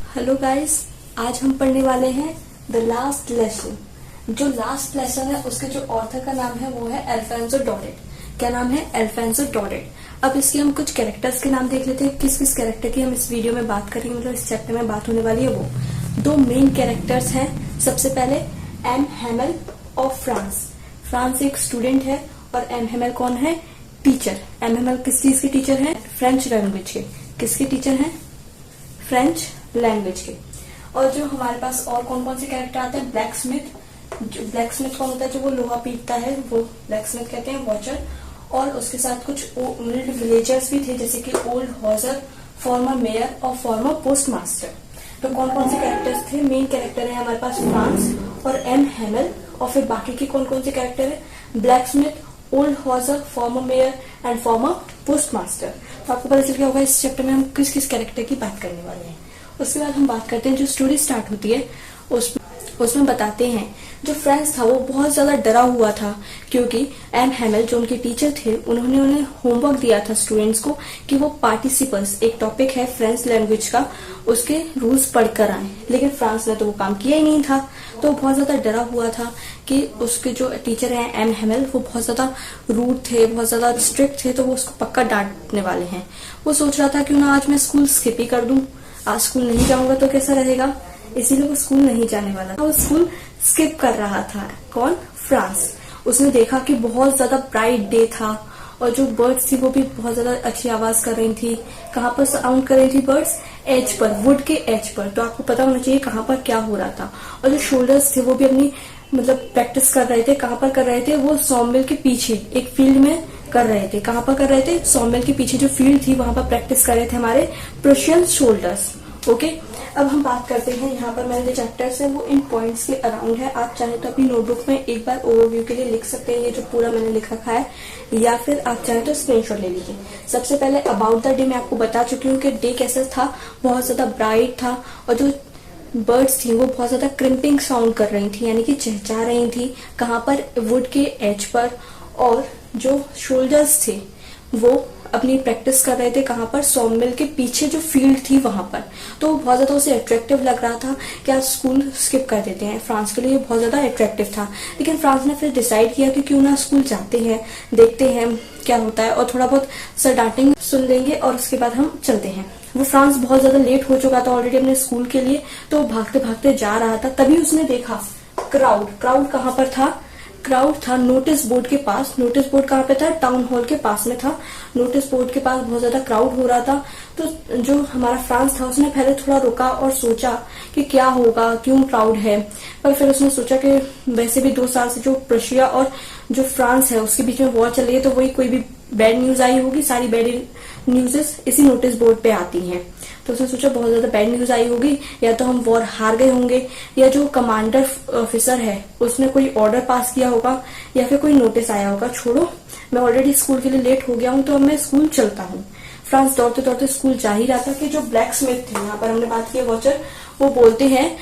Hello guys, आज हम पढ़ने वाले हैं द लास्ट लेसन। जो लास्ट लेसन है उसके जो ऑथर का नाम है वो है अल्फोंसो डॉरेट। क्या नाम है? अल्फोंसो डॉरेट। अब इसके हम कुछ कैरेक्टर्स के नाम देख लेते हैं। किस किस कैरेक्टर की हम इस वीडियो में बात करेंगे, मतलब इस चैप्टर में बात होने वाली है। वो दो मेन कैरेक्टर्स हैं। सबसे पहले M Hemal of France. France एक स्टूडेंट है और एम हेमल कौन है? टीचर। एम हेमल किस चीज के टीचर है? फ्रेंच लैंग्वेज के। किसके टीचर हैं? फ्रेंच लैंग्वेज के। और जो हमारे पास और कौन कौन से कैरेक्टर आते हैं? Black Smith. जो ब्लैक स्मिथ कौन होता है? जो वो लोहा पीटता है, वो ब्लैक स्मिथ कहते हैं, वॉचर। और उसके साथ कुछ ओल्ड विलेजर्स भी थे, जैसे कि ओल्ड हॉजर, फॉर्मर मेयर और फॉर्मर पोस्ट मास्टर। तो कौन कौन से कैरेक्टर्स थे? मेन कैरेक्टर है हमारे पास फ्रांस और एम हेमल। और फिर बाकी के कौन कौन से कैरेक्टर है? Blacksmith, old hosier, former mayor and former postmaster. तो आपको पता चल गया होगा इस चैप्टर में हम किस किस कैरेक्टर की बात करने वाले हैं। उसके बाद हम बात करते हैं, जो स्टोरी स्टार्ट होती है उसमें बताते हैं जो फ्रेंच था वो बहुत ज्यादा डरा हुआ था, क्योंकि एम हेमल जो उनके टीचर थे उन्होंने उन्हें होमवर्क दिया था स्टूडेंट्स को कि वो पार्टिसिपल्स, एक टॉपिक है फ्रेंच लैंग्वेज का, उसके रूल्स पढ़कर आए। लेकिन फ्रांस ने तो वो काम किया ही नहीं था। तो बहुत ज्यादा डरा हुआ था कि उसके जो टीचर हैं एम हेमल वो बहुत ज्यादा रूड थे, बहुत ज्यादा स्ट्रिक्ट थे, तो वो उसको पक्का डांटने वाले हैं। वो सोच रहा था क्यों ना आज मैं स्कूल स्किप ही कर दूं, आज स्कूल नहीं जाऊंगा तो कैसा रहेगा। इसीलिए वो स्कूल नहीं जाने वाला था, वो स्कूल स्किप कर रहा था। कौन? फ्रांस। उसने देखा कि बहुत ज्यादा ब्राइट डे था और जो बर्ड्स थी वो भी बहुत ज्यादा अच्छी आवाज कर रही थी। कहाँ पर साउंड कर रही थी बर्ड्स? एज पर, वुड के एज पर। तो आपको पता होना चाहिए कहाँ पर क्या हो रहा था। और जो शोल्डर्स थे वो भी अपनी प्रैक्टिस कर रहे थे। कहाँ पर कर रहे थे? वो सॉमिल के पीछे एक फील्ड में कर रहे थे। कहाँ पर कर रहे थे? सॉमिल के पीछे जो फील्ड थी वहां पर प्रैक्टिस कर रहे थे हमारे प्रूशियन शोल्डर्स। ओके, अब हम बात करते हैं, यहाँ पर मेरे जो चैप्टर्स है वो इन पॉइंट्स के अराउंड है। आप चाहे तो अपनी नोटबुक में एक बार ओवरव्यू के लिए लिख सकते हैं, ये जो पूरा मैंने लिख रखा है, या फिर आप चाहे तो स्क्रीनशॉट ले लीजिए। सबसे पहले अबाउट द डे मैं आपको बता चुकी हूँ कि डे कैसा था, बहुत ज्यादा ब्राइट था और जो बर्ड्स थी वो बहुत ज्यादा क्रिम्पिंग साउंड कर रही थी, यानी कि चहचहा रही थी। कहाँ पर? वुड के एज पर। और जो शोल्डर्स थे वो अपनी प्रैक्टिस कर रहे थे। कहाँ पर? सॉमिल के पीछे जो फील्ड थी वहां पर। तो बहुत ज्यादा उसे अट्रैक्टिव लग रहा था कि आज स्कूल स्किप कर देते हैं। फ्रांस के लिए बहुत ज्यादा अट्रैक्टिव था। लेकिन फ्रांस ने फिर डिसाइड किया कि क्यों ना स्कूल जाते हैं, देखते हैं क्या होता है, और थोड़ा बहुत सर डांटिंग सुन लेंगे और उसके बाद हम चलते हैं। वो फ्रांस बहुत ज्यादा लेट हो चुका था ऑलरेडी अपने स्कूल के लिए, तो भागते भागते जा रहा था। तभी उसने देखा क्राउड। क्राउड कहाँ पर था? क्राउड था नोटिस बोर्ड के पास। नोटिस बोर्ड कहाँ पे था? टाउन हॉल के पास में था। नोटिस बोर्ड के पास बहुत ज्यादा क्राउड हो रहा था। तो जो हमारा फ्रांस था उसने पहले थोड़ा रुका और सोचा कि क्या होगा, क्यों क्राउड है। पर फिर उसने सोचा कि वैसे भी 2 साल से जो प्रशिया और जो फ्रांस है उसके बीच में वॉर चल रही है, तो वही कोई भी बैड न्यूज आई होगी, सारी बैड न्यूजेस इसी नोटिस बोर्ड पे आती हैं। तो उसने सोचा बहुत ज्यादा बैड न्यूज आई होगी, या तो हम वॉर हार गए होंगे, या जो कमांडर ऑफिसर है उसने कोई ऑर्डर पास किया होगा, या फिर कोई नोटिस आया होगा। छोड़ो, मैं ऑलरेडी स्कूल के लिए लेट हो गया हूँ, तो अब मैं स्कूल चलता हूँ। फ्रांस दौड़ते दौड़ते स्कूल जा ही रहा था कि जो ब्लैक स्मिथ थे, यहाँ पर हमने बात की वॉचर, वो बोलते हैं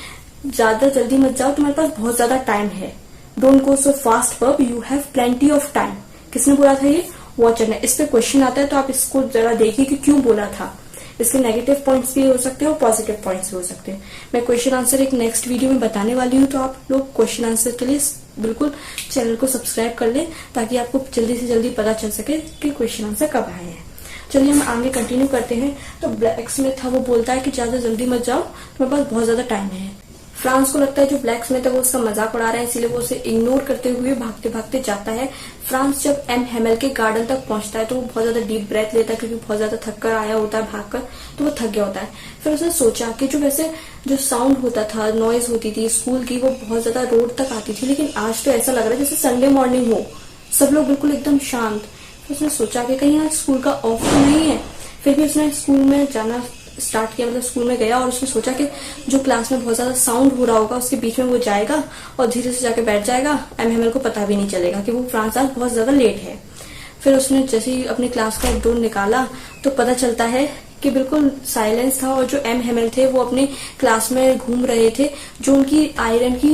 ज्यादा जल्दी मत जाओ, तुम्हारे पास बहुत ज्यादा टाइम है। डोंट गो सो फास्ट बब, you have plenty of time. किसने बोला था? ये वॉचर ने। इस पे क्वेश्चन आता है तो आप इसको जरा देखिए कि क्यों बोला था। इसके नेगेटिव पॉइंट्स भी हो सकते हैं और पॉजिटिव पॉइंट्स भी हो सकते हैं। मैं क्वेश्चन आंसर एक नेक्स्ट वीडियो में बताने वाली हूँ, तो आप लोग क्वेश्चन आंसर के लिए बिल्कुल चैनल को सब्सक्राइब कर लें, ताकि आपको जल्दी से जल्दी पता चल सके कि क्वेश्चन आंसर कब आए हैं। चलिए हम आगे कंटिन्यू करते हैं। तो ब्लैक स्मिथ था वो बोलता है कि ज्यादा जल्दी मत जाओ, तुम्हारे पास बहुत ज्यादा टाइम है। फ्रांस को लगता है जो ब्लैक स्मिथ है वो उसका मजाक उड़ा रहा है, इसीलिए वो उसे इग्नोर करते हुए भागते भागते जाता है। फ्रांस जब एम हेमल के गार्डन तक पहुंचता है तो वो बहुत ज्यादा डीप ब्रेथ लेता है, क्योंकि बहुत ज्यादा थक कर आया होता है भागकर, तो वो थक गया होता है। फिर उसने सोचा कि जो वैसे जो साउंड होता था, नॉइज होती थी स्कूल की, वो बहुत ज्यादा रोड तक आती थी, लेकिन आज तो ऐसा लग रहा है जैसे संडे मॉर्निंग हो, सब लोग बिल्कुल एकदम शांत। तो उसने सोचा कि कहीं आज स्कूल का ऑफ तो नहीं है। फिर भी उसने स्कूल में जाना स्टार्ट किया, मतलब स्कूल में गया और उसने सोचा कि जो क्लास में बहुत ज्यादा साउंड हो रहा होगा उसके बीच में वो जाएगा और धीरे से जाके बैठ जाएगा। एम हेमल को पता भी नहीं चलेगा कि वो फ्रांस आज बहुत ज्यादा लेट है। फिर उसने जैसे ही अपनी क्लास का डोर निकाला तो पता चलता है कि बिल्कुल साइलेंस था और जो एम हेमल थे वो अपनी क्लास में घूम रहे थे। जो उनकी आयरन की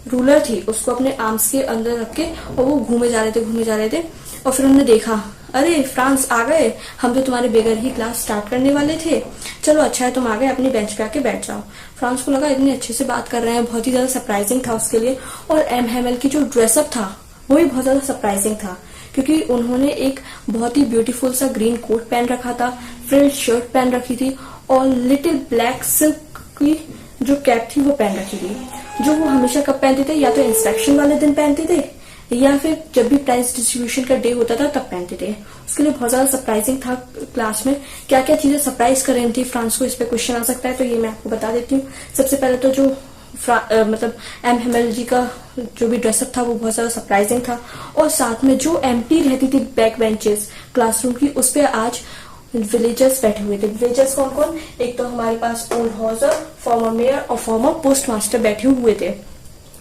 रूलर थी उसको अपने आर्म्स के अंदर रख के और वो घूमे जा रहे थे। और फिर उन्होंने देखा अरे फ्रांस आ गए, हम तो तुम्हारे बगैर ही क्लास स्टार्ट करने वाले थे। चलो अच्छा है तुम आ गए, अपनी बेंच पे आके बैठ जाओ। फ्रांस को लगा इतने अच्छे से बात कर रहे हैं, बहुत ही ज्यादा सरप्राइजिंग था उसके लिए। और एम की जो ड्रेसअप था वो भी बहुत ज्यादा सरप्राइजिंग था, क्योंकि उन्होंने एक बहुत ही ब्यूटीफुल सा ग्रीन कोट पहन रखा था, फ्रिल शर्ट पहन रखी थी और लिटिल ब्लैक सिल्क की जो कैप थी वो पहन रखी थी, जो वो हमेशा कब पहनते थे, या तो इंस्पेक्शन वाले दिन पहनते थे या फिर जब भी प्राइज डिस्ट्रीब्यूशन का डे होता था तब पहनते थे। उसके लिए बहुत ज्यादा सरप्राइजिंग था क्लास में क्या क्या चीजें सरप्राइज कर रही थी फ्रांस को। इस पे क्वेश्चन आ सकता है, तो ये मैं आपको बता देती हूँ। सबसे पहले तो जो मतलब एम जी का जो भी ड्रेसअप था वो बहुत ज्यादा सरप्राइजिंग था। और साथ में जो एम्प्टी रहती थी बैक बेंचेस क्लासरूम की, उस पे आज विलेजर्स बैठे हुए थे। विलेजर्स कौन कौन? एक तो हमारे पास ओल्ड हॉजर, फॉर्मर मेयर और फॉर्मर पोस्ट मास्टर बैठे हुए थे।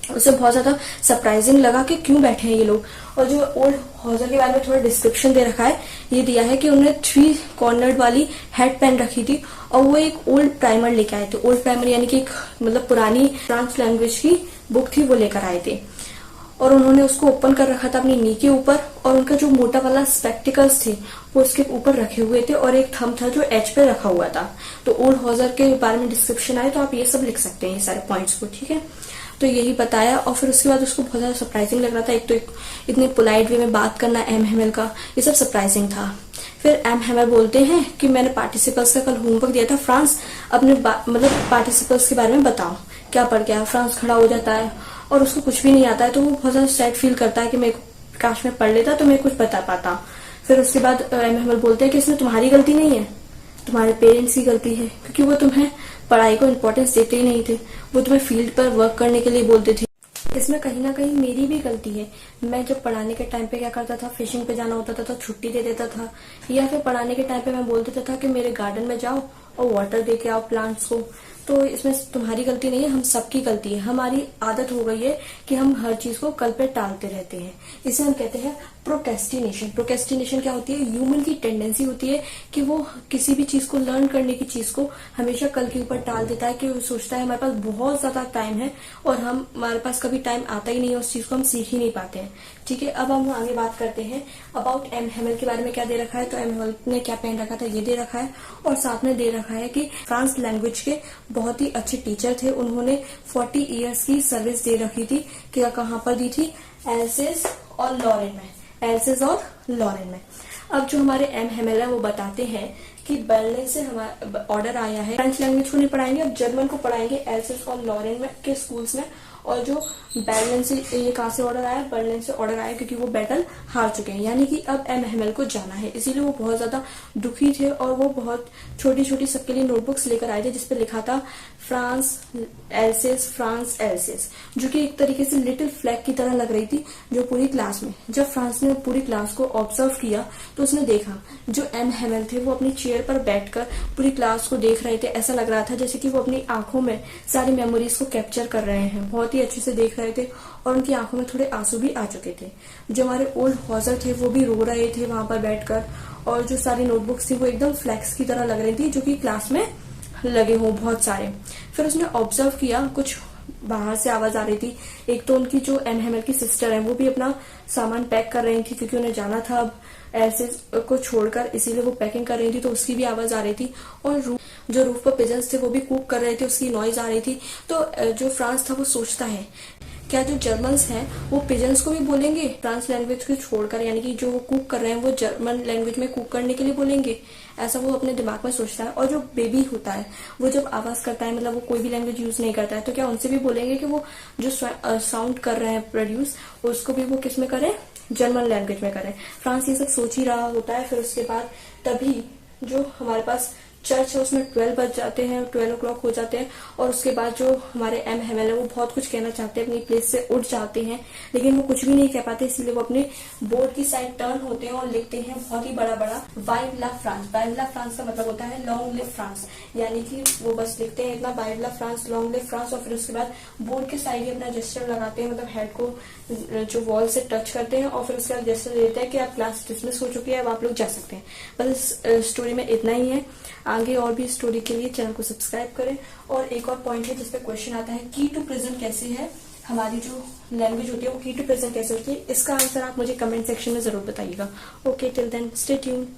उसे बहुत ज्यादा सरप्राइजिंग लगा कि क्यों बैठे हैं ये लोग। और जो ओल्ड हॉजर के बारे में थोड़ा डिस्क्रिप्शन दे रखा है, ये दिया है कि उन्होंने 3 कॉर्नर्ड वाली हैट पहन रखी थी और वो एक ओल्ड प्राइमर लेके आए थे। ओल्ड प्राइमर यानी कि एक मतलब पुरानी फ्रांस लैंग्वेज की बुक थी, वो लेकर आए थे। और उन्होंने उसको ओपन कर रखा था अपनी नी के ऊपर, और उनका जो मोटा वाला स्पेक्टिकल्स थे वो उसके ऊपर रखे हुए थे, और एक थंब था जो एज पे रखा हुआ था। तो ओल्ड हॉजर के बारे में डिस्क्रिप्शन आए तो आप ये सब लिख सकते हैं, ये सारे पॉइंट्स को, ठीक है। तो यही बताया। और फिर उसके बाद उसको बहुत ज्यादा सरप्राइजिंग लग रहा था। एक तो इतने पोलाइट वे में बात करना एम का, ये सब सरप्राइजिंग था। फिर एम बोलते हैं कि मैंने पार्टिसिपल्स का कल होमवर्क दिया था, फ्रांस अपने मतलब पार्टिसिपल्स के बारे में बताओ क्या पढ़ गया। फ्रांस खड़ा हो जाता है और उसको कुछ भी नहीं आता है, तो वो बहुत ज्यादा सैड फील करता है कि मैं काश में पढ़ लेता तो मैं कुछ बता पाता। फिर उसके बाद एम बोलते हैं कि इसमें तुम्हारी गलती नहीं है, तुम्हारे पेरेंट्स की गलती है, क्योंकि वो तुम्हें पढ़ाई को इम्पोर्टेंस देते ही नहीं थे, वो तुम्हें फील्ड पर वर्क करने के लिए बोलते थे। इसमें कहीं ना कहीं मेरी भी गलती है। मैं जब पढ़ाने के टाइम पे क्या करता था, फिशिंग पे जाना होता था तो छुट्टी दे देता था, या फिर पढ़ाने के टाइम पे मैं बोल देता था कि मेरे गार्डन में जाओ और वाटर दे के आओ प्लांट्स को। तो इसमें तुम्हारी गलती नहीं है, हम सबकी गलती है। हमारी आदत हो गई है कि हम हर चीज को कल पे टालते रहते हैं। इसे हम कहते हैं प्रोक्रेस्टिनेशन। प्रोक्रेस्टिनेशन क्या होती है? ह्यूमन की टेंडेंसी होती है कि वो किसी भी चीज को, लर्न करने की चीज को हमेशा कल के ऊपर टाल देता है, कि वो सोचता है हमारे पास बहुत ज्यादा टाइम है और हमारे पास कभी टाइम आता ही नहीं है, उस चीज को हम सीख ही नहीं पाते हैं। ठीक है, अब हम आगे बात करते हैं अबाउट एम के बारे में क्या दे रखा है। तो एम ने क्या पहन रखा था ये दे रखा है, और साथ में दे रखा है कि फ्रांस लैंग्वेज के बहुत ही अच्छे टीचर थे। उन्होंने 40 इयर्स की सर्विस दे रखी थी। क्या कहाँ पर दी थी? एल्सेस और लॉरेन में। एल्सेस और लॉरेन में। अब जो हमारे एम है वो बताते हैं कि बर्लिन से हमारा ऑर्डर आया है, फ्रेंच लैंग्वेज को नहीं पढ़ाएंगे, अब जर्मन को पढ़ाएंगे एल्सेस और लॉरेन में के स्कूल्स में। और जो बर्लिन से, ये कहाँ से ऑर्डर आया? बर्लिन से ऑर्डर आया, क्योंकि वो बैटल हार चुके हैं, यानी कि अब एम को जाना है। इसीलिए वो बहुत ज्यादा दुखी थे और वो बहुत छोटी छोटी सबके लिए नोटबुक्स लेकर आए थे, जिसपे लिखा था फ्रांस एल्सेस, फ्रांस एल्सेस, जो कि एक तरीके से लिटिल फ्लैग की तरह लग रही थी जो पूरी क्लास में। जब फ्रांस ने पूरी क्लास को ऑब्जर्व किया तो उसने देखा जो एम थे वो अपनी चेयर पर बैठकर पूरी क्लास को देख रहे थे। ऐसा लग रहा था जैसे कि वो अपनी आंखों में सारी मेमोरीज को कैप्चर कर रहे हैं, बहुत ही अच्छे से देख रहे थे, और उनकी आंखों में थोड़े आंसू भी आ चुके थे। जो हमारे ओल्ड हॉजर थे वो भी रो रहे थे वहां पर बैठकर, और जो सारी नोटबुक्स थी वो एकदम फ्लैक्स की तरह लग रही थी, जो कि क्लास में लगे हों बहुत सारे। फिर उसने ऑब्जर्व किया, कुछ बाहर से आवाज आ रही थी। एक तो उनकी जो एम की सिस्टर है वो भी अपना सामान पैक कर रही थी, क्योंकि उन्हें जाना था अब ऐसे को छोड़कर, इसीलिए वो पैकिंग कर रही थी, तो उसकी भी आवाज आ रही थी। और जो रूफ पर पिजन्स थे वो भी कुक कर रहे थे, उसकी नॉइज आ रही थी। तो जो फ्रांस था वो सोचता है क्या जो जर्मन्स हैं वो पिजन्स को भी बोलेंगे फ्रांस लैंग्वेज को छोड़कर, यानी कि जो वो कुक कर रहे हैं वो जर्मन लैंग्वेज में कुक करने के लिए बोलेंगे, ऐसा वो अपने दिमाग में सोचता है। और जो बेबी होता है वो जब आवाज करता है, मतलब वो कोई भी लैंग्वेज यूज नहीं करता है, तो क्या उनसे भी बोलेंगे कि वो जो साउंड कर रहे हैं प्रोड्यूस, उसको भी वो किस में करें? जर्मन लैंग्वेज में करें। फ्रांस ये सब सोच ही रहा होता है। फिर उसके बाद तभी जो हमारे पास चर्च है उसमें 12 बज जाते हैं, 12 o'clock हो जाते हैं, और उसके बाद जो हमारे एम है वो बहुत कुछ कहना चाहते हैं, अपनी प्लेस से उठ जाते हैं, लेकिन वो कुछ भी नहीं कह पाते, इसीलिए वो अपने बोर्ड की साइड टर्न होते हैं और लिखते हैं बहुत ही बड़ा बड़ा वाइव ला फ्रांस। वाइव ला फ्रांस का मतलब होता है लॉन्ग लिव फ्रांस, यानी कि वो बस लिखते हैं इतना वाइव ला फ्रांस, लॉन्ग लिव फ्रांस। और फिर उसके बाद बोर्ड के साइड ही अपना जेस्चर लगाते हैं, मतलब हेड को जो वॉल से टच करते हैं, और फिर उसके बाद जेस्चर देते हैं कि आप क्लास डिसमिस हो चुकी है, अब आप लोग जा सकते हैं। बस इस स्टोरी में इतना ही है। आगे और भी स्टोरी के लिए चैनल को सब्सक्राइब करें। और एक और पॉइंट है जिसपे क्वेश्चन आता है, की टू प्रेजेंट कैसे है? हमारी जो लैंग्वेज होती है वो की टू प्रेजेंट कैसे होती है, इसका आंसर आप मुझे कमेंट सेक्शन में जरूर बताइएगा। Okay, till then stay tuned.